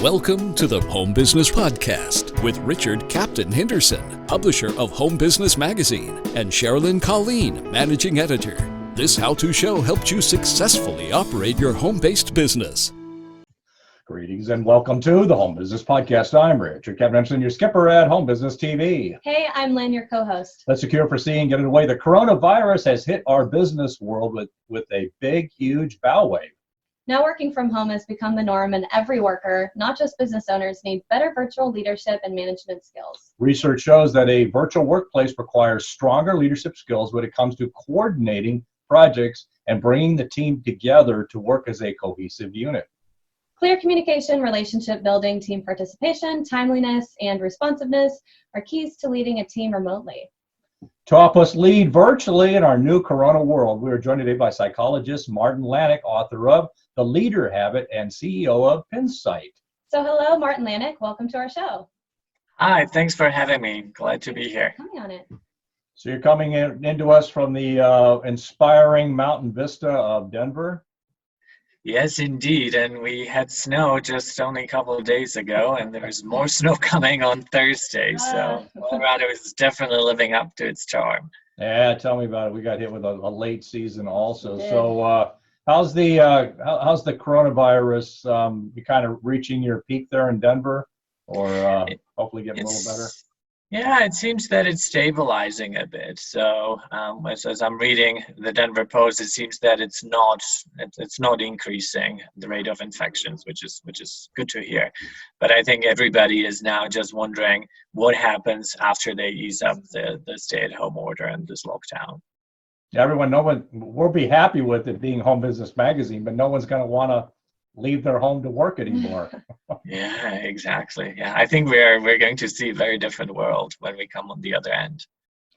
Welcome to the Home Business Podcast with Richard Captain Henderson, publisher of Home Business Magazine, and Sherilyn Colleen, managing editor. This how-to show helps you successfully operate your home-based business. Greetings and welcome to the Home Business Podcast. I'm Richard Captain Henderson, your skipper at Home Business TV. Hey, I'm Lynn, your co-host. Let's secure, foresee, and get it away. The coronavirus has hit our business world with a big, huge bow wave. Now working from home has become the norm, and every worker, not just business owners, need better virtual leadership and management skills. Research shows that a virtual workplace requires stronger leadership skills when it comes to coordinating projects and bringing the team together to work as a cohesive unit. Clear communication, relationship building, team participation, timeliness, and responsiveness are keys to leading a team remotely. To help us lead virtually in our new corona world, we are joined today by psychologist Martin Lanik, author of The Leader Habit and CEO of Pinsight. So hello, Martin Lanik. Welcome to our show. Hi, thanks for having me. Glad to be here. Coming on it. So you're coming into us from the inspiring mountain vista of Denver? Yes, indeed. And we had snow just only a couple of days ago, and there's more snow coming on Thursday. So Colorado is definitely living up to its charm. Yeah, tell me about it. We got hit with a late season also. So how's the coronavirus? You kind of reaching your peak there in Denver, or hopefully getting a little better? Yeah, it seems that it's stabilizing a bit. So as I'm reading the Denver Post, it seems that it's not increasing the rate of infections, which is good to hear. But I think everybody is now just wondering what happens after they ease up the stay-at-home order and this lockdown. No one will be happy with it being Home Business Magazine, but no one's going to want to leave their home to work anymore. Yeah, exactly. Yeah, I think we're going to see a very different world when we come on the other end.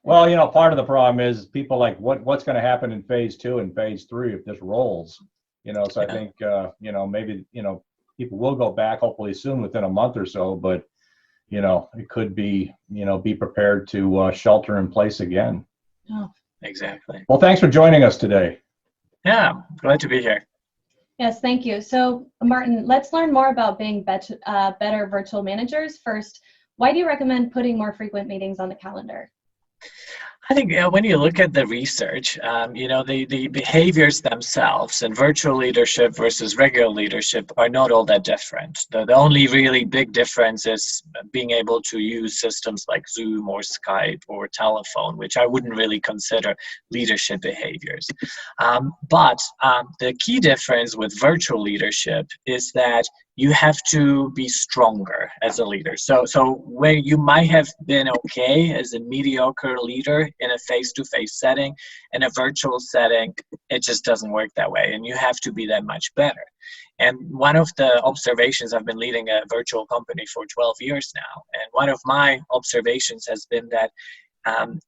Well, part of the problem is people like what's going to happen in phase 2 and phase 3 if this rolls. So I think maybe people will go back hopefully soon within a month or so, but it could be be prepared to shelter in place again. Oh, exactly. Well, thanks for joining us today. Yeah, glad to be here. Yes, thank you. So, Martin, let's learn more about being better virtual managers. First, why do you recommend putting more frequent meetings on the calendar? I think when you look at the research, the behaviors themselves and virtual leadership versus regular leadership are not all that different. The only really big difference is being able to use systems like Zoom or Skype or telephone, which I wouldn't really consider leadership behaviors. But the key difference with virtual leadership is that you have to be stronger as a leader. So where you might have been okay as a mediocre leader in a face-to-face setting, in a virtual setting, it just doesn't work that way. And you have to be that much better. And one of the observations, I've been leading a virtual company for 12 years now. And one of my observations has been that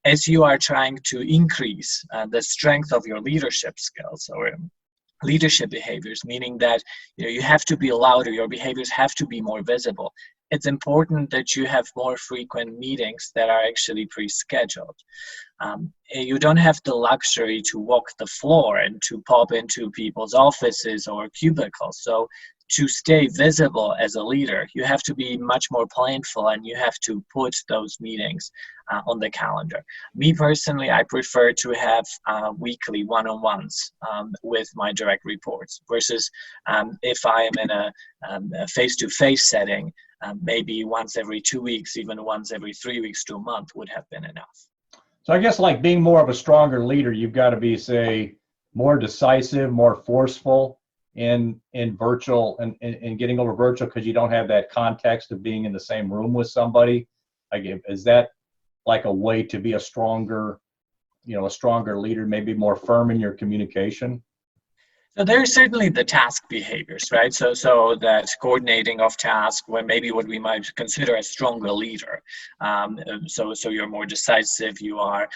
as you are trying to increase the strength of your leadership skills or leadership behaviors, meaning that you have to be louder, your behaviors have to be more visible. It's important that you have more frequent meetings that are actually pre-scheduled. You don't have the luxury to walk the floor and to pop into people's offices or cubicles. So to stay visible as a leader, you have to be much more planful and you have to put those meetings on the calendar. Me personally, I prefer to have weekly one-on-ones with my direct reports versus if I am in a face-to-face setting, maybe once every 2 weeks, even once every 3 weeks to a month would have been enough. So I guess like being more of a stronger leader, you've got to be, say, more decisive, more forceful in virtual and getting over virtual because you don't have that context of being in the same room with somebody. Is that like a way to be a stronger leader, maybe more firm in your communication? So there's certainly the task behaviors, right? So that coordinating of tasks, when maybe what we might consider a stronger leader. So you're more decisive, you are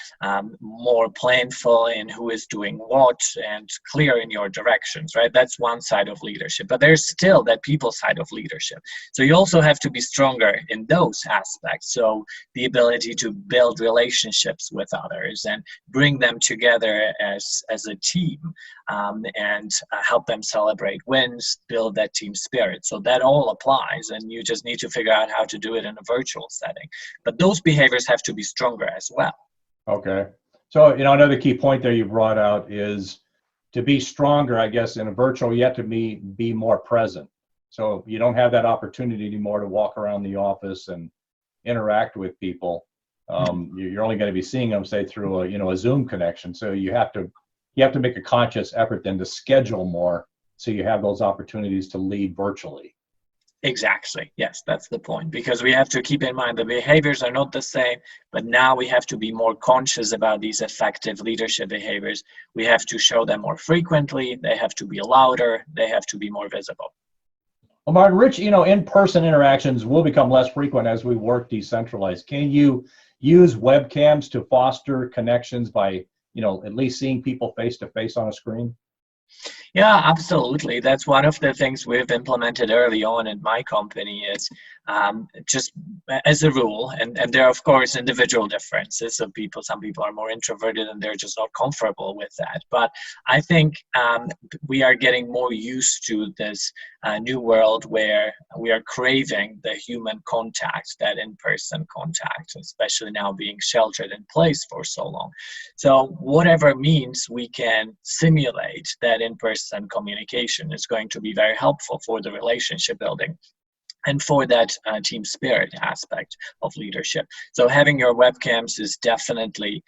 more planful in who is doing what and clear in your directions, right? That's one side of leadership, but there's still that people side of leadership. So you also have to be stronger in those aspects. So the ability to build relationships with others and bring them together as a team. and help them celebrate wins, build that team spirit. So that all applies, and you just need to figure out how to do it in a virtual setting. But those behaviors have to be stronger as well. Okay. So, another key point there you brought out is to be stronger, I guess, in a virtual, you have to be more present. So you don't have that opportunity anymore to walk around the office and interact with people. You're only going to be seeing them, say, through a Zoom connection. So you have to make a conscious effort then to schedule more, so you have those opportunities to lead virtually. Exactly. Yes, that's the point. Because we have to keep in mind the behaviors are not the same, but now we have to be more conscious about these effective leadership behaviors. We have to show them more frequently. They have to be louder. They have to be more visible. Well, Martin, Rich, in-person interactions will become less frequent as we work decentralized. Can you use webcams to foster connections by, at least seeing people face to face on a screen? Yeah, absolutely. That's one of the things we've implemented early on in my company is just as a rule, and there are, of course, individual differences of people. Some people are more introverted and they're just not comfortable with that. But I think we are getting more used to this new world where we are craving the human contact, that in-person contact, especially now being sheltered in place for so long. So whatever means we can simulate that in-person communication is going to be very helpful for the relationship building and for that team spirit aspect of leadership. So having your webcams is definitely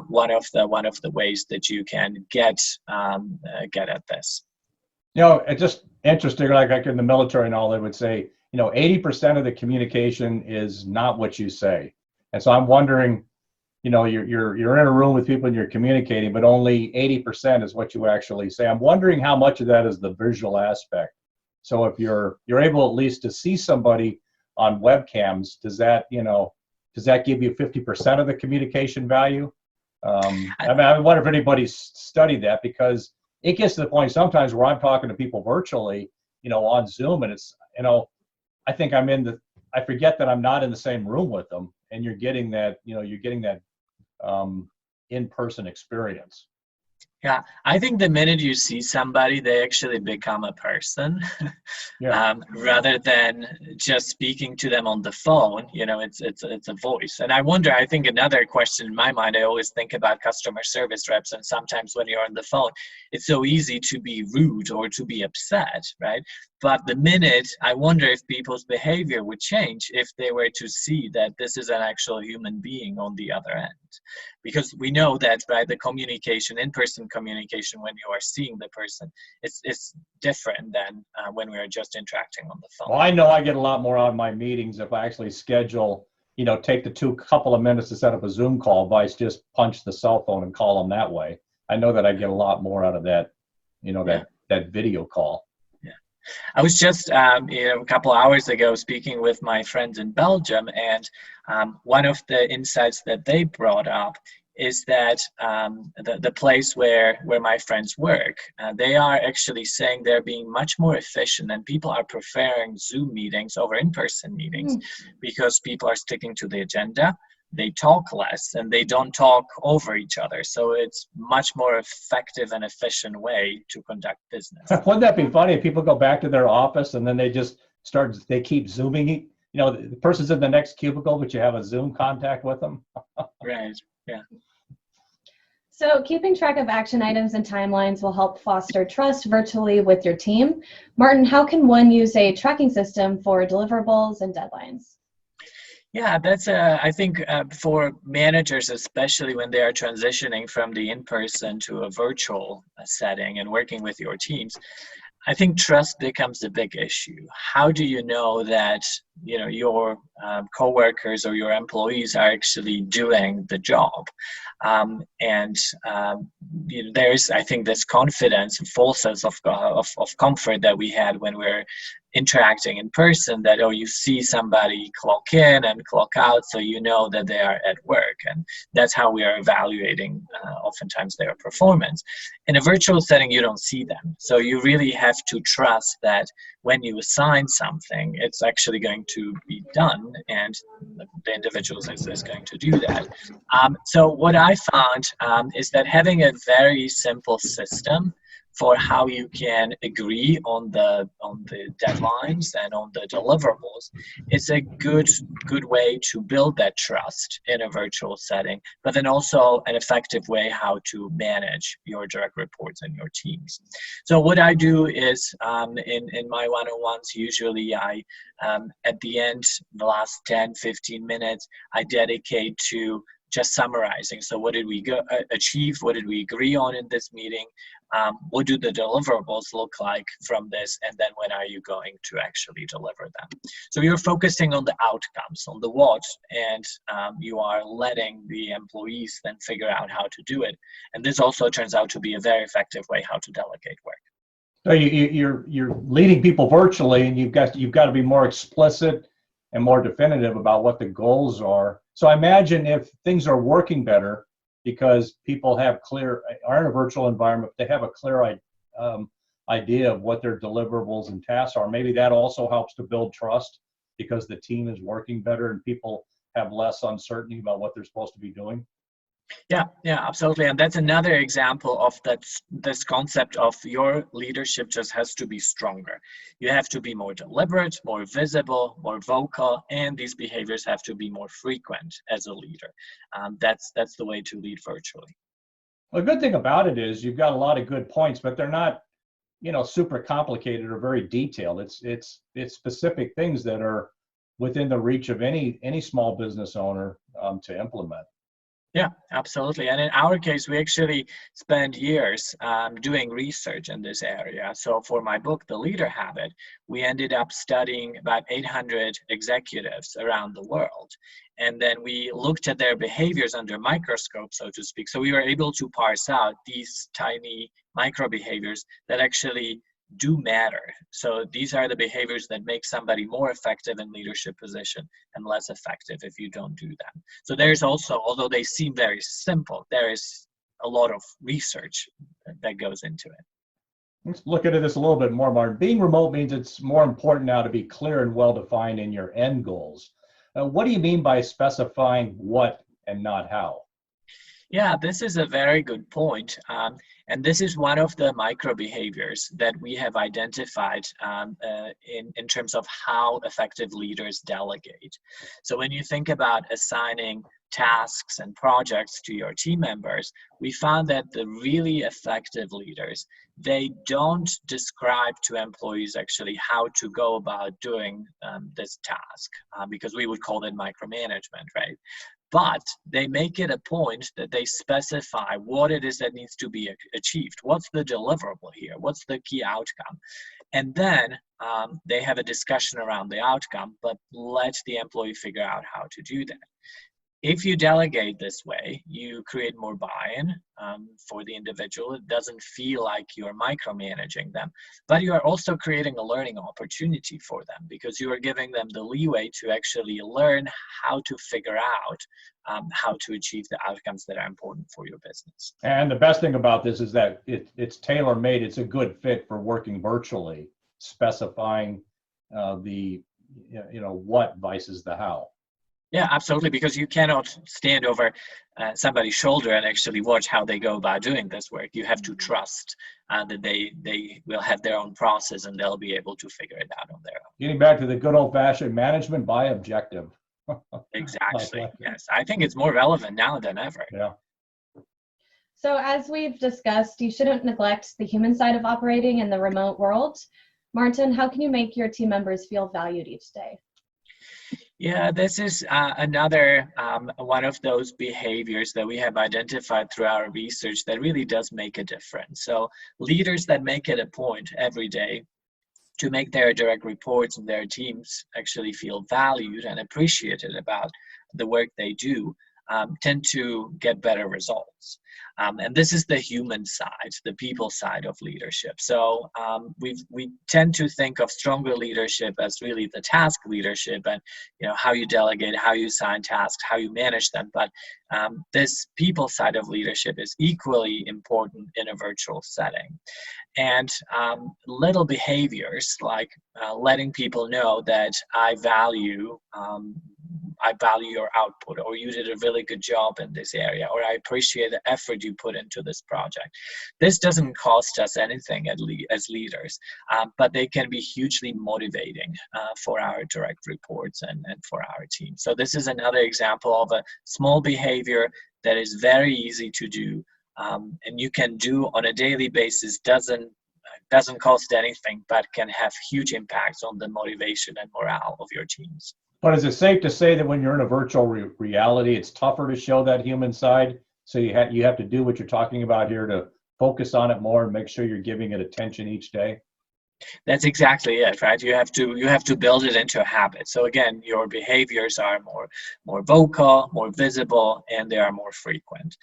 one of the ways that you can get at this. It's just interesting, like in the military and all, they would say, 80% of the communication is not what you say. And so I'm wondering, you're in a room with people and you're communicating, but only 80% is what you actually say. I'm wondering how much of that is the visual aspect. So if you're able at least to see somebody on webcams, does that give you 50% of the communication value? I wonder if anybody's studied that, because it gets to the point sometimes where I'm talking to people virtually, on Zoom, and it's, I think I forget that I'm not in the same room with them, and you're getting that in-person experience. Yeah, I think the minute you see somebody, they actually become a person. Yeah. Rather than just speaking to them on the phone. It's a voice. And I think another question in my mind, I always think about customer service reps, and sometimes when you're on the phone, it's so easy to be rude or to be upset, right? But the minute, I wonder if people's behavior would change if they were to see that this is an actual human being on the other end. Because we know that, right, the communication, in-person communication, when you are seeing the person, it's different than when we are just interacting on the phone. Well, I know I get a lot more out of my meetings if I actually schedule, take the couple of minutes to set up a Zoom call, vice just punch the cell phone and call them that way. I know that I get a lot more out of that, that video call. I was just a couple hours ago speaking with my friends in Belgium, and one of the insights that they brought up is that the place where my friends work, they are actually saying they're being much more efficient, and people are preferring Zoom meetings over in-person meetings because people are sticking to the agenda. They talk less and they don't talk over each other. So it's much more effective and efficient way to conduct business. Wouldn't that be funny if people go back to their office and then they keep Zooming? The person's in the next cubicle, but you have a Zoom contact with them. Right, yeah. So keeping track of action items and timelines will help foster trust virtually with your team. Martin, how can one use a tracking system for deliverables and deadlines? Yeah, that's I think for managers, especially when they are transitioning from the in-person to a virtual setting and working with your teams, I think trust becomes a big issue. How do you know that your coworkers or your employees are actually doing the job? There's, I think, this confidence, full sense of comfort that we had when we're interacting in person, that you see somebody clock in and clock out, so you know that they are at work, and that's how we are evaluating oftentimes their performance. In a virtual setting, you don't see them, so you really have to trust that when you assign something, it's actually going to be done, and the individual is going to do that. So what I found is that having a very simple system for how you can agree on the deadlines and on the deliverables, it's a good way to build that trust in a virtual setting, but then also an effective way how to manage your direct reports and your teams. So what I do is in my one-on-ones, usually I at the end, the last 10-15 minutes, I dedicate to just summarizing. So what did we achieve? What did we agree on in this meeting? What do the deliverables look like from this? And then when are you going to actually deliver them? So you're focusing on the outcomes, on the what, and you are letting the employees then figure out how to do it. And this also turns out to be a very effective way how to delegate work. So you're leading people virtually, and you've got to be more explicit and more definitive about what the goals are. So I imagine if things are working better because people are in a virtual environment, they have a clear idea of what their deliverables and tasks are. Maybe that also helps to build trust because the team is working better and people have less uncertainty about what they're supposed to be doing. Yeah, absolutely. And that's another example of this concept of your leadership just has to be stronger. You have to be more deliberate, more visible, more vocal, and these behaviors have to be more frequent as a leader. That's the way to lead virtually. Well, the good thing about it is you've got a lot of good points, but they're not, super complicated or very detailed. It's specific things that are within the reach of any small business owner to implement. Yeah, absolutely. And in our case, we actually spent years doing research in this area. So for my book, The Leader Habit, we ended up studying about 800 executives around the world. And then we looked at their behaviors under microscope, so to speak. So we were able to parse out these tiny micro behaviors that actually do matter. So these are the behaviors that make somebody more effective in leadership position and less effective if you don't do them. So there's also, although they seem very simple, there is a lot of research that goes into it. Let's look into this a little bit more, Martin. Being remote means it's more important now to be clear and well-defined in your end goals. What do you mean by specifying what and not how? Yeah, this is a very good point. And this is one of the micro behaviors that we have identified in terms of how effective leaders delegate. So when you think about assigning tasks and projects to your team members, we found that the really effective leaders, they don't describe to employees actually how to go about doing this task, because we would call it micromanagement, right? But they make it a point that they specify what it is that needs to be achieved. What's the deliverable here? What's the key outcome? And then they have a discussion around the outcome, but let the employee figure out how to do that. If you delegate this way, you create more buy-in for the individual. It doesn't feel like you're micromanaging them, but you are also creating a learning opportunity for them because you are giving them the leeway to actually learn how to figure out how to achieve the outcomes that are important for your business. And the best thing about this is that it's tailor-made. It's a good fit for working virtually, specifying the what versus the how. Yeah, absolutely, because you cannot stand over somebody's shoulder and actually watch how they go about doing this work. You have to trust that they will have their own process and they'll be able to figure it out on their own. Getting back to the good old-fashioned management by objective. Exactly, yes. I think it's more relevant now than ever. Yeah. So as we've discussed, you shouldn't neglect the human side of operating in the remote world. Martin, how can you make your team members feel valued each day? Yeah, this is another one of those behaviors that we have identified through our research that really does make a difference. So leaders that make it a point every day to make their direct reports and their teams actually feel valued and appreciated about the work they do tend to get better results. And this is the human side, the people side of leadership. So we tend to think of stronger leadership as really the task leadership and how you delegate, how you assign tasks, how you manage them. But this people side of leadership is equally important in a virtual setting. And little behaviors like letting people know that I value I value your output, or you did a really good job in this area, or I appreciate the effort you put into this project. This doesn't cost us anything as leaders, but they can be hugely motivating for our direct reports and for our team. So this is another example of a small behavior that is very easy to do, and you can do on a daily basis. Doesn't cost anything, but can have huge impacts on the motivation and morale of your teams. But is it safe to say that when you're in a virtual reality, it's tougher to show that human side? So you have to do what you're talking about here to focus on it more and make sure you're giving it attention each day? That's exactly it, right? You have to build it into a habit. So again, your behaviors are more vocal, more visible, and they are more frequent.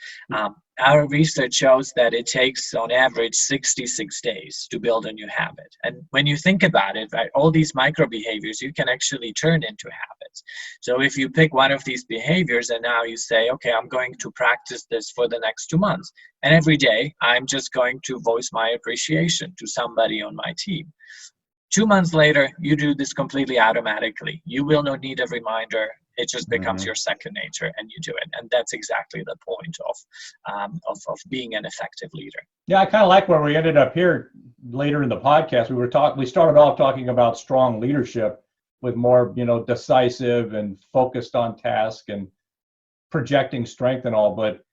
Our research shows that it takes on average 66 days to build a new habit. And when you think about it, right, all these micro behaviors you can actually turn into habits. So if you pick one of these behaviors and now you say, okay, I'm going to practice this for the next 2 months. And every day I'm just going to voice my appreciation to somebody on my team. 2 months later, you do this completely automatically. You will not need a reminder. It just becomes your second nature, and you do it. And that's exactly the point of being an effective leader. Yeah, I kind of like where we ended up here later in the podcast. We started off talking about strong leadership with more, decisive and focused on task and projecting strength and all. But,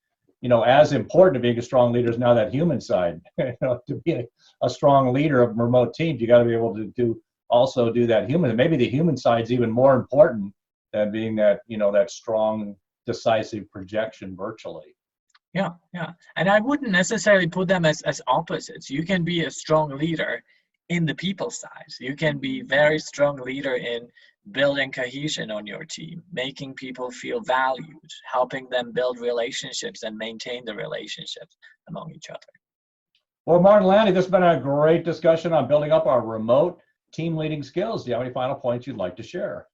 as important to being a strong leader is now that human side. To be a strong leader of remote teams, you got to be able to also do that human. And maybe the human side is even more important than being that, that strong, decisive projection virtually. Yeah. And I wouldn't necessarily put them as opposites. You can be a strong leader in the people side. You can be very strong leader in building cohesion on your team, making people feel valued, helping them build relationships and maintain the relationships among each other. Well, Martin Lanik, this has been a great discussion on building up our remote team leading skills. Do you have any final points you'd like to share?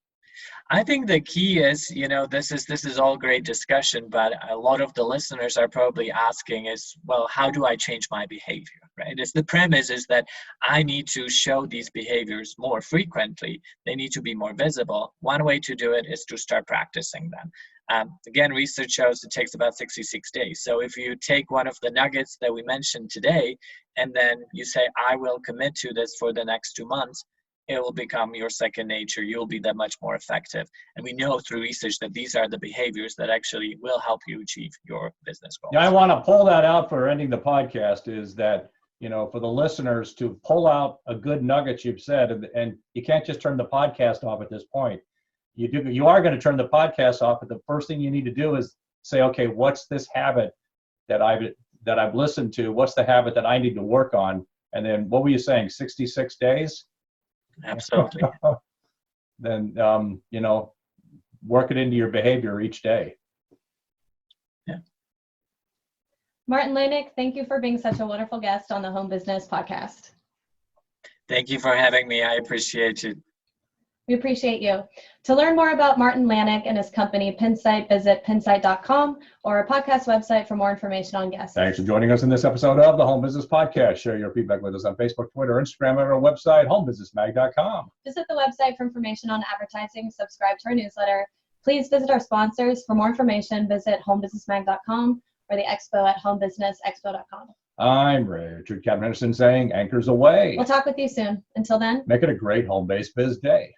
I think the key is, this is all great discussion, but a lot of the listeners are probably asking is, well, how do I change my behavior, right? The premise is that I need to show these behaviors more frequently. They need to be more visible. One way to do it is to start practicing them. Again, research shows it takes about 66 days. So if you take one of the nuggets that we mentioned today, and then you say, I will commit to this for the next 2 months, it will become your second nature. You'll be that much more effective. And we know through research that these are the behaviors that actually will help you achieve your business goals. Yeah, I want to pull that out for ending the podcast is that, for the listeners to pull out a good nugget you've said, and you can't just turn the podcast off at this point. You are going to turn the podcast off, but the first thing you need to do is say, okay, what's this habit that I've listened to? What's the habit that I need to work on? And then what were you saying, 66 days? Absolutely. Then, work it into your behavior each day. Yeah. Martin Lanik, thank you for being such a wonderful guest on the Home Business Podcast. Thank you for having me. I appreciate it. We appreciate you. To learn more about Martin Lanik and his company, Pinsight, visit pinsight.com or our podcast website for more information on guests. Thanks for joining us in this episode of the Home Business Podcast. Share your feedback with us on Facebook, Twitter, Instagram, and our website, homebusinessmag.com. Visit the website for information on advertising, subscribe to our newsletter. Please visit our sponsors. For more information, visit homebusinessmag.com or the expo at homebusinessexpo.com. I'm Richard Captain Henderson saying anchors away. We'll talk with you soon. Until then, make it a great home-based biz day.